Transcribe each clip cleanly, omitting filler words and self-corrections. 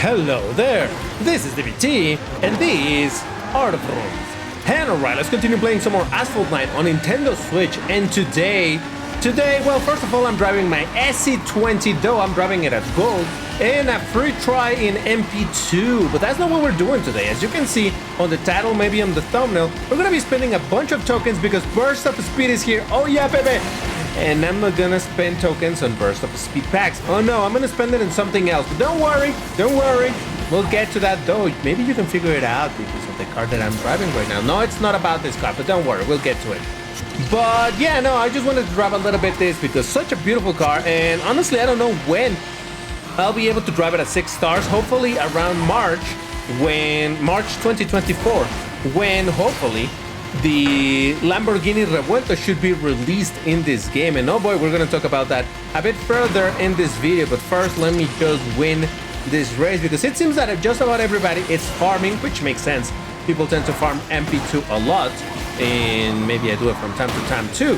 Hello there, this is DBT, and this Art of Runes. And alright, let's continue playing some more Asphalt 9 on Nintendo Switch, and today, well, first of all, I'm driving my SC20, though I'm driving it at gold, and a free try in MP2, but that's not what we're doing today. As you can see on the title, maybe on the thumbnail, we're gonna be spending a bunch of tokens because Burst of Speed is here. Oh yeah, baby! And I'm not gonna spend tokens on Burst of Speed packs. Oh no, I'm gonna spend it on something else. But don't worry. We'll get to that though. Maybe you can figure it out because of the car that I'm driving right now. No, it's not about this car, but don't worry, we'll get to it. But yeah, no, I just wanted to drive a little bit this because such a beautiful car, and honestly, I don't know when I'll be able to drive it at 6 stars. Hopefully around March 2024, when hopefully the Lamborghini Revuelto should be released in this game. And oh boy, we're gonna talk about that a bit further in this video. But first, let me just win this race because it seems that just about everybody is farming, which makes sense. People tend to farm MP2 a lot, and maybe I do it from time to time too.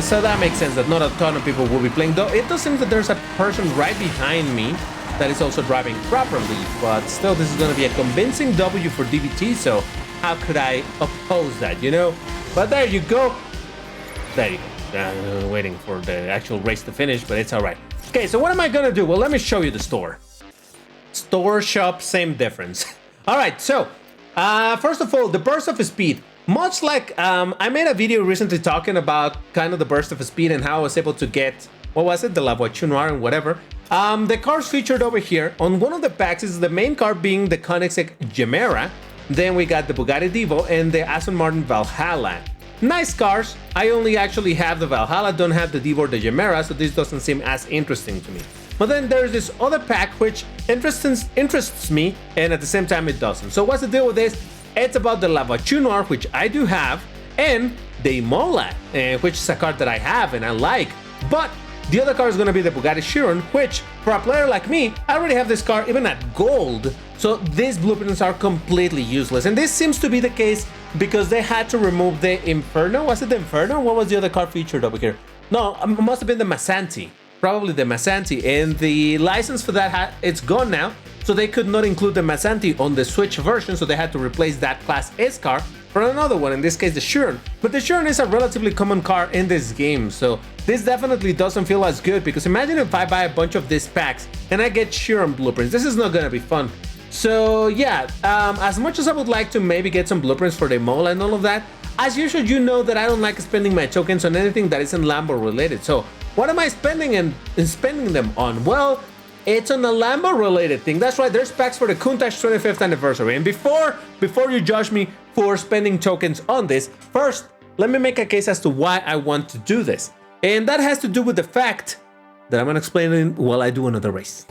So that makes sense that not a ton of people will be playing, though it does seem that there's a person right behind me that is also driving properly. But still, this is gonna be a convincing W for DBT, so how could I oppose that, you know? But there you go. There you go. Waiting for the actual race to finish, but it's all right. Okay, so what am I gonna do? Well, let me show you the store. Store, shop, same difference. All right, so first of all, the burst of speed. Much like I made a video recently talking about kind of the burst of speed and how I was able to get, what was it? The La Voiture Noire and whatever. The cars featured over here on one of the packs is the main car being the Koenigsegg Gemera. Then we got the Bugatti Divo and the Aston Martin Valhalla. Nice cars. I only actually have the Valhalla, don't have the Divo or the Gemera, so this doesn't seem as interesting to me. But then there's this other pack which interests me, and at the same time it doesn't. So what's the deal with this? It's about the La Voiture Noire, which I do have, and the Imola, which is a car that I have and I like. But the other car is going to be the Bugatti Chiron, which for a player like me, I already have this car even at gold. So these blueprints are completely useless. And this seems to be the case because they had to remove the Inferno. Was it the Inferno? What was the other car featured over here? No, it must have been the Masanti. Probably the Masanti. And the license for that, it's gone now. So they could not include the Masanti on the Switch version. So they had to replace that Class S car for another one, in this case the Chiron. But the Chiron is a relatively common car in this game, so this definitely doesn't feel as good, because imagine if I buy a bunch of these packs and I get Chiron blueprints. This is not gonna be fun. So yeah, as much as I would like to maybe get some blueprints for the Mola and all of that, as usual, you know that I don't like spending my tokens on anything that isn't Lambo related. So what am I spending them on? Well, it's on a Lambo related thing. That's right, there's packs for the Countach 25th anniversary. And before you judge me for spending tokens on this, first, let me make a case as to why I want to do this. And that has to do with the fact that I'm gonna explain it while I do another race.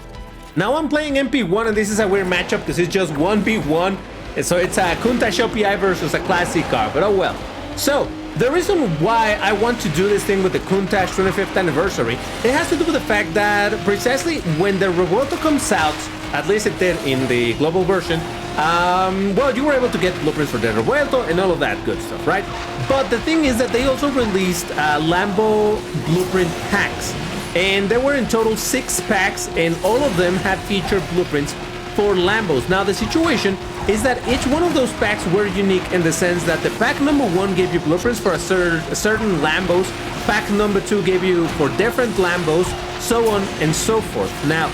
Now I'm playing MP1, and this is a weird matchup because it's just 1v1. And so it's a Countach OPI versus a classic car, but oh well. So the reason why I want to do this thing with the Countach 25th anniversary, it has to do with the fact that precisely when the Revuelto comes out, at least it did in the global version, well, you were able to get blueprints for the Revuelto and all of that good stuff, right? But the thing is that they also released Lambo blueprint packs, and there were in total 6 packs, and all of them had featured blueprints for Lambos. Now the situation is that each one of those packs were unique in the sense that the pack number 1 gave you blueprints for a certain Lambos, pack number 2 gave you for different Lambos, so on and so forth. Now,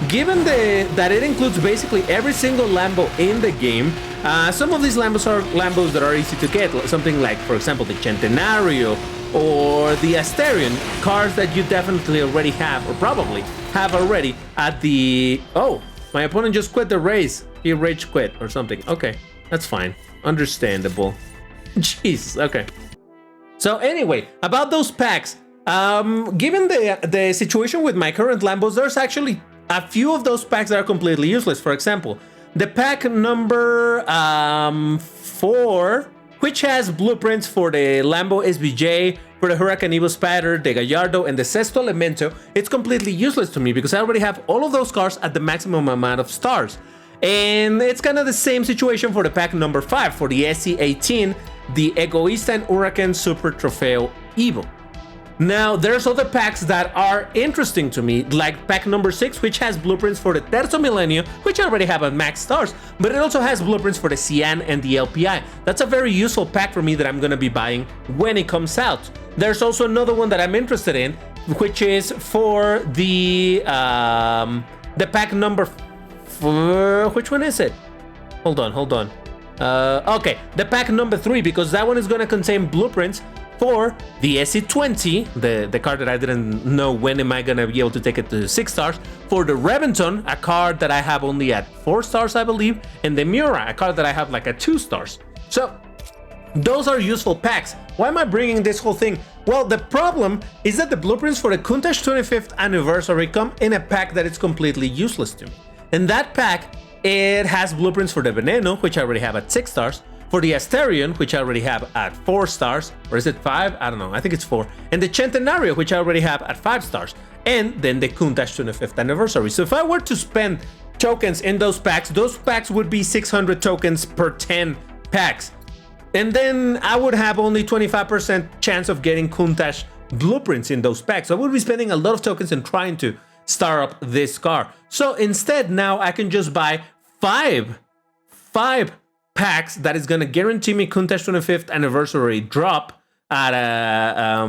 given that it includes basically every single Lambo in the game, some of these Lambos are Lambos that are easy to get, something like, for example, the Centenario or the Asterion, cars that you definitely already have, or probably have already at the... Oh, my opponent just quit the race. He rage quit or something. Okay, that's fine. Understandable. Jeez, okay. So anyway, about those packs, given the situation with my current Lambos, there's actually a few of those packs that are completely useless. For example, the pack number 4, which has blueprints for the Lambo SVJ, for the Huracan Evo Spider, the Gallardo, and the Sesto Elemento, it's completely useless to me because I already have all of those cars at the maximum amount of stars. And it's kind of the same situation for the pack number 5, for the SC18, the Egoista and Huracan Super Trofeo Evo. Now, there's other packs that are interesting to me, like pack number 6, which has blueprints for the Terzo Millennio, which I already have at max stars, but it also has blueprints for the Cian and the LPI. That's a very useful pack for me that I'm going to be buying when it comes out. There's also another one that I'm interested in, which is for the pack number... which one is it? Hold on. Okay, the pack number 3, because that one is going to contain blueprints for the SC20, the card that I didn't know when am I gonna be able to take it to 6 stars, for the Reventon, a card that I have only at 4 stars, I believe, and the Miura, a card that I have like at 2 stars. So those are useful packs. Why am I bringing this whole thing? Well, the problem is that the blueprints for the Countach 25th anniversary come in a pack that is completely useless to me. In that pack, it has blueprints for the Veneno, which I already have at 6 stars, for the Asterion, which I already have at 4 stars, or is it 5? I don't know, I think it's 4. And the Centenario, which I already have at 5 stars. And then the Countach 25th anniversary. So if I were to spend tokens in those packs would be 600 tokens per 10 packs. And then I would have only 25% chance of getting Countach blueprints in those packs. So I would be spending a lot of tokens and trying to star up this car. So instead, now I can just buy 5 packs that is going to guarantee me Countach 25th anniversary drop at a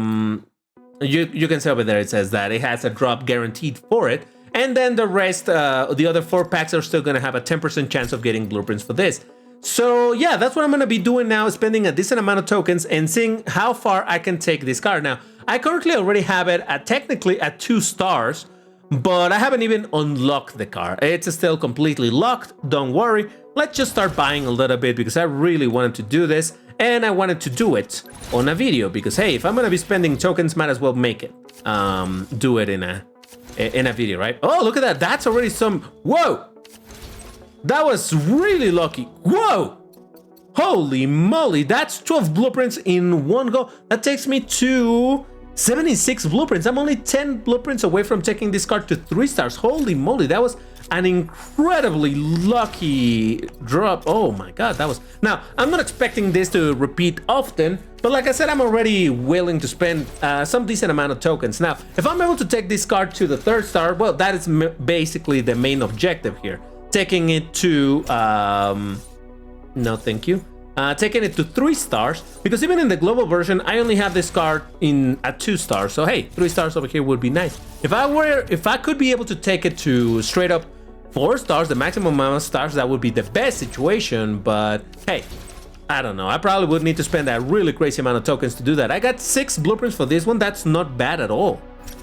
you can see over there it says that it has a drop guaranteed for it, and then the rest the other 4 packs are still going to have a 10% chance of getting blueprints for this. So yeah, that's what I'm going to be doing now, spending a decent amount of tokens and seeing how far I can take this car. Now I currently already have it at technically at 2 stars, but I haven't even unlocked the car. It's still completely locked, don't worry. Let's just start buying a little bit because I really wanted to do this, and I wanted to do it on a video because, hey, if I'm gonna be spending tokens, might as well make it. Do it in a video, right? Oh, look at that. That's already some... Whoa! That was really lucky. Whoa! Holy moly, that's 12 blueprints in one go. That takes me to 76 blueprints. I'm only 10 blueprints away from taking this card to 3 stars. Holy moly, that was an incredibly lucky drop. Oh my god, that was... Now, I'm not expecting this to repeat often, but like I said, I'm already willing to spend some decent amount of tokens. Now, if I'm able to take this card to the 3rd star, well, that is basically the main objective here. Taking it to... no, thank you. Taking it to 3 stars, because even in the global version, I only have this card at 2 stars. So hey, 3 stars over here would be nice. If I could be able to take it to straight up 4 stars, the maximum amount of stars, that would be the best situation. But hey, I don't know. I probably would need to spend a really crazy amount of tokens to do that. I got 6 blueprints for this one. That's not bad at all.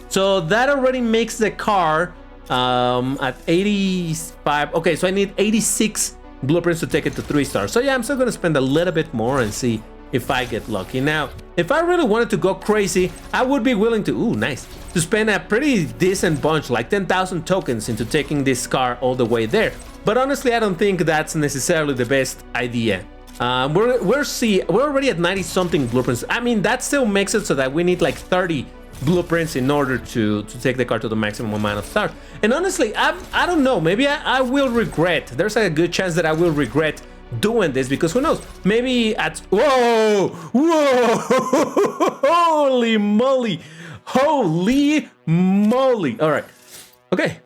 So that already makes the car at 85. Okay, so I need 86 blueprints to take it to 3 stars. So yeah, I'm still gonna spend a little bit more and see if I get lucky. Now, if I really wanted to go crazy, I would be willing to, ooh, nice, to spend a pretty decent bunch, like 10,000 tokens into taking this car all the way there. But honestly, I don't think that's necessarily the best idea. We're already at 90 something blueprints. I mean, that still makes it so that we need like 30 blueprints in order to take the car to the maximum amount of stars. And honestly, I don't know, maybe I will regret. There's a good chance that I will regret doing this, because who knows, maybe at... Whoa! Holy moly! Holy moly! All right, okay.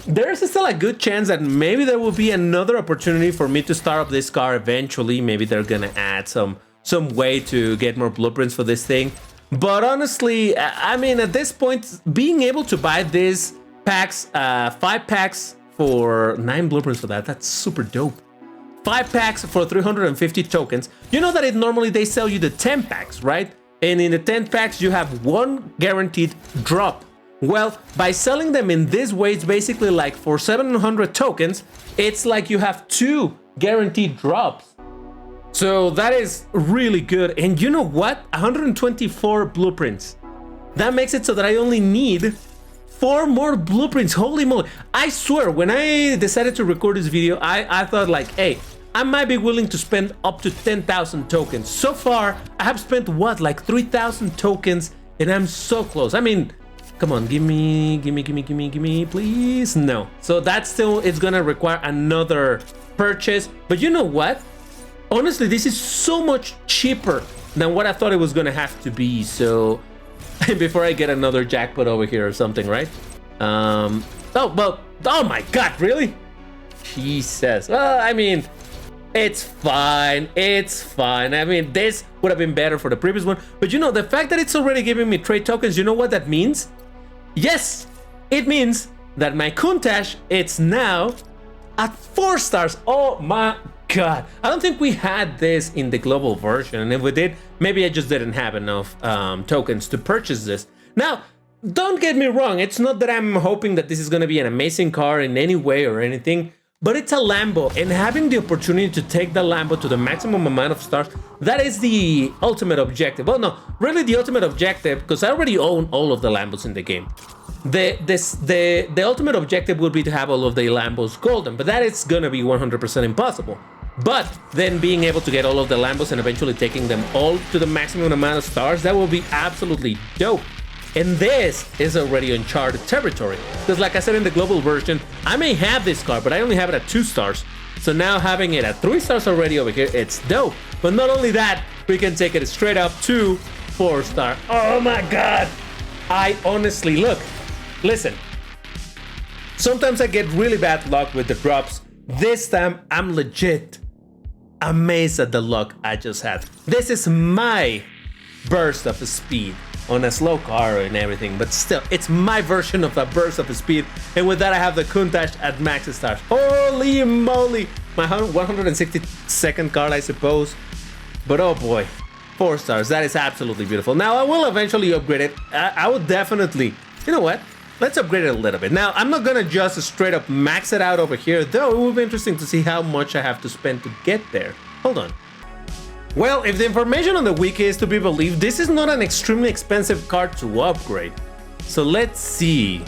There's still a good chance that maybe there will be another opportunity for me to start up this car eventually. Maybe they're gonna add some way to get more blueprints for this thing. But honestly, I mean, at this point, being able to buy these packs, 5 packs for 9 blueprints for that's super dope. 5 packs for 350 tokens. You know that normally they sell you the 10 packs, right? And in the 10 packs, you have 1 guaranteed drop. Well, by selling them in this way, it's basically like for 700 tokens, it's like you have 2 guaranteed drops. So that is really good. And you know what? 124 blueprints. That makes it so that I only need 4 more blueprints. Holy moly. I swear, when I decided to record this video, I thought like, hey, I might be willing to spend up to 10,000 tokens. So far, I have spent what, like 3,000 tokens, and I'm so close. I mean, come on, give me, please. No. So that still is gonna require another purchase. But you know what? Honestly, this is so much cheaper than what I thought it was gonna have to be. So before I get another jackpot over here or something, right? Oh, well, oh my God, really? Jesus. Well, I mean, it's fine. It's fine. I mean, this would have been better for the previous one. But you know, the fact that it's already giving me trade tokens, you know what that means? Yes, it means that my Countach, it's now at 4 stars. Oh my God. I don't think we had this in the global version. And if we did, maybe I just didn't have enough tokens to purchase this. Now, don't get me wrong. It's not that I'm hoping that this is going to be an amazing car in any way or anything. But it's a Lambo, and having the opportunity to take the Lambo to the maximum amount of stars, that is the ultimate objective. Well, no, really the ultimate objective, because I already own all of the Lambos in the game. The ultimate objective would be to have all of the Lambos golden, but that is gonna be 100% impossible. But then being able to get all of the Lambos and eventually taking them all to the maximum amount of stars, that will be absolutely dope. And this is already uncharted territory. Because like I said in the global version, I may have this car, but I only have it at 2 stars. So now having it at 3 stars already over here, it's dope. But not only that, we can take it straight up to 4 star. Oh my God. I honestly, look, listen. Sometimes I get really bad luck with the drops. This time, I'm legit amazed at the luck I just had. This is my burst of speed on a slow car and everything, but still, it's my version of a burst of speed. And with that, I have the Countach at max stars. Holy moly! My 162nd card, I suppose. But oh boy, 4 stars. That is absolutely beautiful. Now, I will eventually upgrade it. I would definitely, you know what? Let's upgrade it a little bit. Now, I'm not gonna just straight up max it out over here, though it will be interesting to see how much I have to spend to get there. Hold on. Well, if the information on the wiki is to be believed, this is not an extremely expensive card to upgrade. So let's see.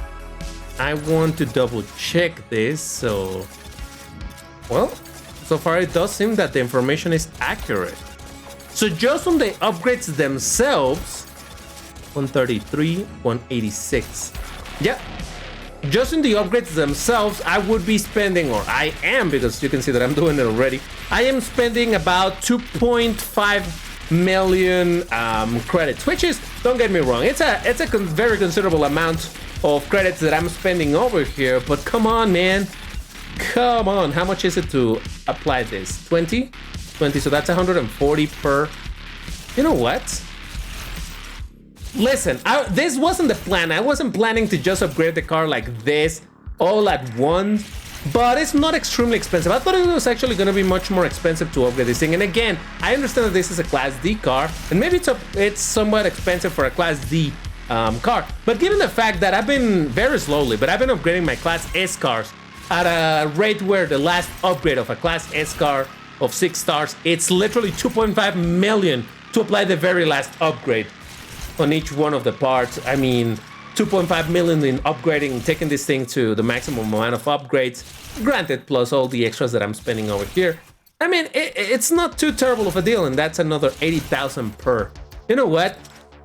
I want to double check this, so... Well, so far it does seem that the information is accurate. So just on the upgrades themselves, 133, 186. Yeah. Just in the upgrades themselves, I would be spending, or I am, because you can see that I'm doing it already. I am spending about 2.5 million credits, which is, don't get me wrong, it's a very considerable amount of credits that I'm spending over here. But come on, man, come on. How much is it to apply this? 20, so that's 140 per. You know what? Listen, this wasn't the plan. I wasn't planning to just upgrade the car like this all at once, but it's not extremely expensive. I thought it was actually going to be much more expensive to upgrade this thing. And again, I understand that this is a Class D car, and maybe it's somewhat expensive for a Class D car. But given the fact that I've been very slowly, but I've been upgrading my Class S cars at a rate where the last upgrade of a Class S car of 6 stars, it's literally 2.5 million to apply the very last upgrade on each one of the parts. I mean, 2.5 million in upgrading, taking this thing to the maximum amount of upgrades, granted, plus all the extras that I'm spending over here. I mean, it's not too terrible of a deal, and that's another 80,000 per. You know what?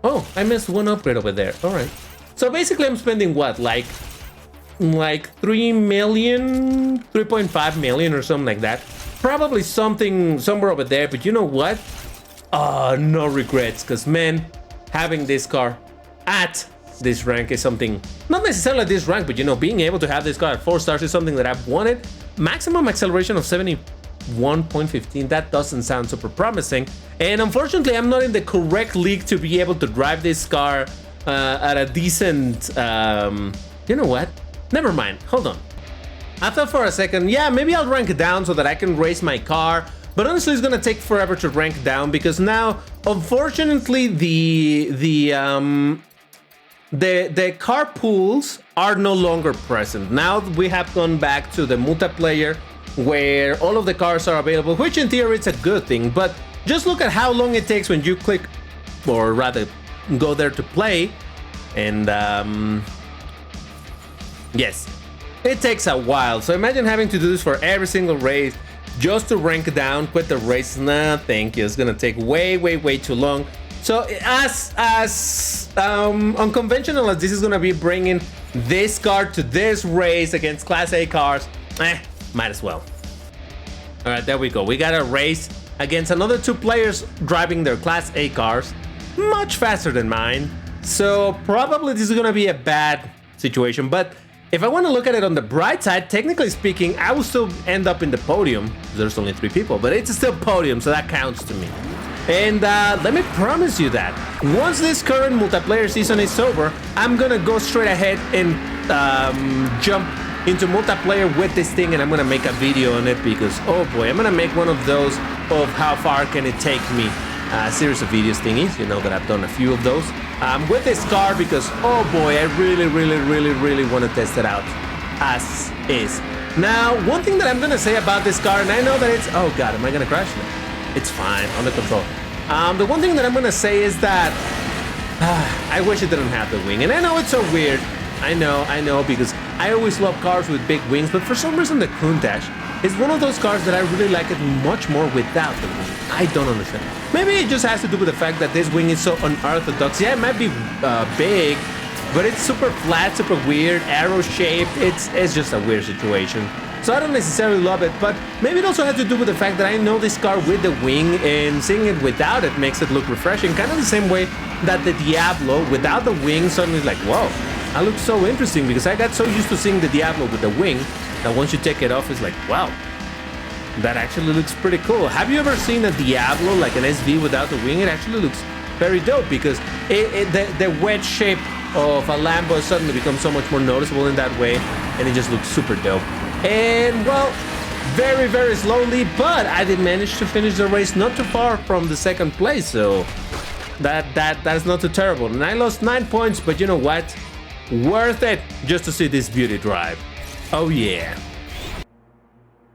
Oh, I missed one upgrade over there. All right. So basically, I'm spending what, like 3 million, 3.5 million or something like that. Probably something somewhere over there, but you know what? No regrets, because man, having this car at this rank is something, not necessarily this rank, but you know, being able to have this car at 4 stars is something that I've wanted. Maximum acceleration of 71.15, that doesn't sound super promising. And unfortunately, I'm not in the correct league to be able to drive this car at a decent, you know what? Never mind, hold on. I thought for a second, yeah, maybe I'll rank it down so that I can race my car. But honestly, it's gonna take forever to rank down, because now, unfortunately, the car pools are no longer present. Now we have gone back to the multiplayer, where all of the cars are available, which in theory it's a good thing. But just look at how long it takes when you click, or rather, go there to play, and yes, it takes a while. So imagine having to do this for every single race. Just to rank down, quit the race, nah, thank you. It's gonna take way too long. So as unconventional as this is gonna be, bringing this car to this race against Class A cars, might as well. All right, there we go. We got a race against another 2 players driving their Class A cars, much faster than mine. So probably this is gonna be a bad situation, but if I want to look at it on the bright side, technically speaking, I will still end up in the podium. There's only 3 people, but it's still podium, so that counts to me. And let me promise you that once this current multiplayer season is over, I'm gonna go straight ahead and jump into multiplayer with this thing, and I'm gonna make a video on it because, oh boy, I'm gonna make one of those of how far can it take me. Series of videos thingies, you know that I've done a few of those with this car because, oh boy, I really want to test it out as is. Now, one thing that I'm gonna say about this car, and I know that it's, oh god, am I gonna crash now? It's fine, under control. The one thing that I'm gonna say is that I wish it didn't have the wing, and I know it's so weird. I know, because I always love cars with big wings, but for some reason the Countach is one of those cars that I really like it much more without the wing. I don't understand. Maybe it just has to do with the fact that this wing is so unorthodox. Yeah, it might be big, but it's super flat, super weird, arrow-shaped. It's just a weird situation. So I don't necessarily love it, but maybe it also has to do with the fact that I know this car with the wing, and seeing it without it makes it look refreshing. Kind of the same way that the Diablo without the wing suddenly is like, whoa, that looks so interesting, because I got so used to seeing the Diablo with the wing that once you take it off, it's like, wow, that actually looks pretty cool. Have you ever seen a Diablo, like an SV without the wing? It actually looks very dope because the wedge shape of a Lambo suddenly becomes so much more noticeable in that way, and it just looks super dope. And well, very slowly, but I did manage to finish the race not too far from the second place, so that's not too terrible. And I lost 9 points, but you know what? Worth it just to see this beauty drive. Oh yeah.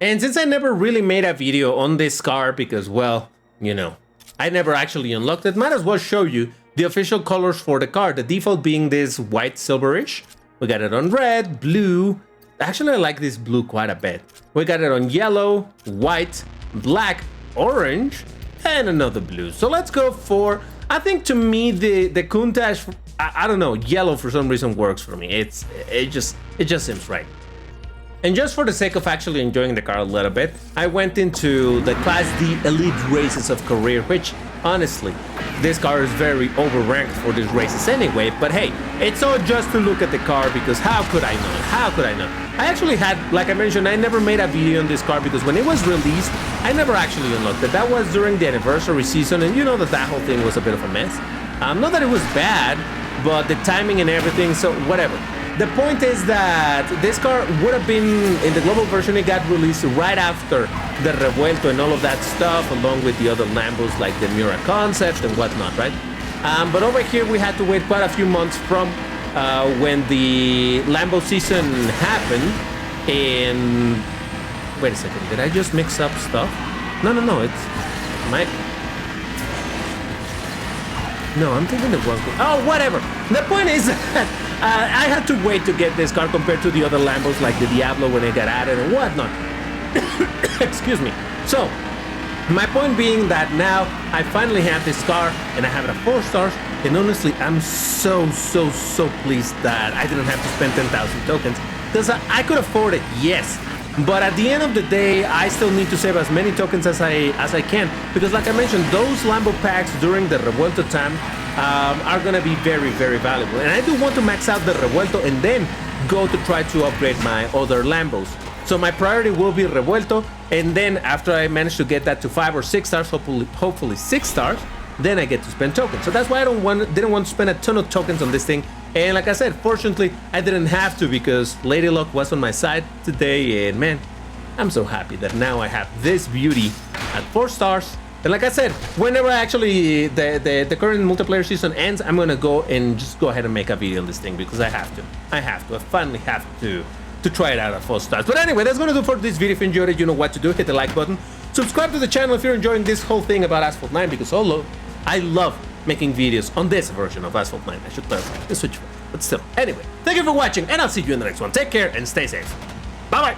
And since I never really made a video on this car because, well, you know, I never actually unlocked it, might as well show you the official colors for the car. The default being this white silverish. We got it on red, blue. Actually, I like this blue quite a bit. We got it on yellow, white, black, orange, and another blue. So let's go for, I think to me, the Countach, I don't know, yellow for some reason works for me. It just seems right. And just for the sake of actually enjoying the car a little bit, I went into the Class D Elite Races of Career, which, honestly, this car is very overranked for these races anyway, but hey, it's all just to look at the car because how could I know? How could I know? I actually had, like I mentioned, I never made a video on this car because when it was released, I never actually unlocked it. That was during the anniversary season, and you know that whole thing was a bit of a mess. Not that it was bad, but the timing and everything, so whatever. The point is that this car would have been, in the global version, it got released right after the Revuelto and all of that stuff, along with the other Lambos like the Miura Concept and whatnot, right? But over here we had to wait quite a few months from when the Lambo season happened. And wait a second, did I just mix up stuff? No, it's my... No, I'm thinking the one... Oh, whatever. The point is that I had to wait to get this car compared to the other Lambos like the Diablo when it got added and whatnot. Excuse me. So, my point being that now I finally have this car and I have it at 4 stars, and honestly, I'm so pleased that I didn't have to spend 10,000 tokens, because I could afford it, yes. But at the end of the day, I still need to save as many tokens as I can, because like I mentioned, those Lambo packs during the Revuelto time are gonna be very valuable. And I do want to max out the Revuelto and then go to try to upgrade my other Lambos. So my priority will be Revuelto, and then after I manage to get that to 5 or 6 stars, hopefully 6 stars, then I get to spend tokens. So that's why I didn't want to spend a ton of tokens on this thing. And like I said, fortunately, I didn't have to because Lady Luck was on my side today, and man, I'm so happy that now I have this beauty at 4 stars. And like I said, whenever actually the current multiplayer season ends, I'm gonna go and just go ahead and make a video on this thing because I have to. I finally have to try it out at 4 stars. But anyway, that's gonna do for this video. If you enjoyed it, you know what to do. Hit the like button. Subscribe to the channel if you're enjoying this whole thing about Asphalt 9, because I love making videos on this version of Asphalt 9. I should clarify the Switch, but still. Anyway, thank you for watching, and I'll see you in the next one. Take care and stay safe. Bye-bye.